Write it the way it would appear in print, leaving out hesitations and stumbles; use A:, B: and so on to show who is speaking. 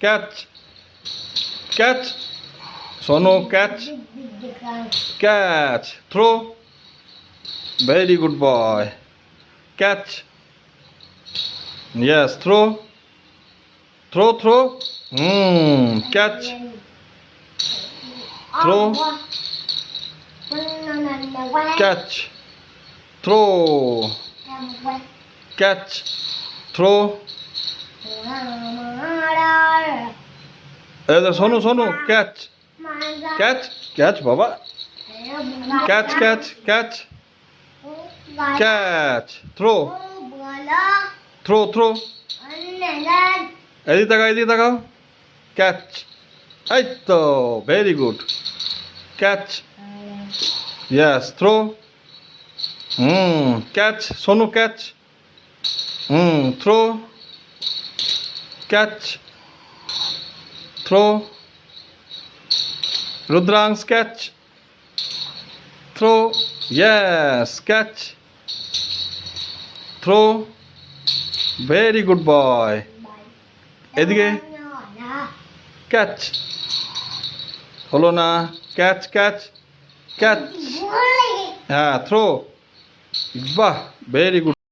A: catch catch Sonu catch catch throw very good boy catch yes throw throw throw catch throw catch throw catch throw Sonu Sonu catch catch catch বাবা catch catch catch catch throw throw throw এদিকে তাকাও catch এই তো very good catch yes throw catch Sonu catch throw catch throw Rudransh catch throw yes catch throw very good boy এদিকে catch হলো না catch catch catch হ্যাঁ throw বাহ very good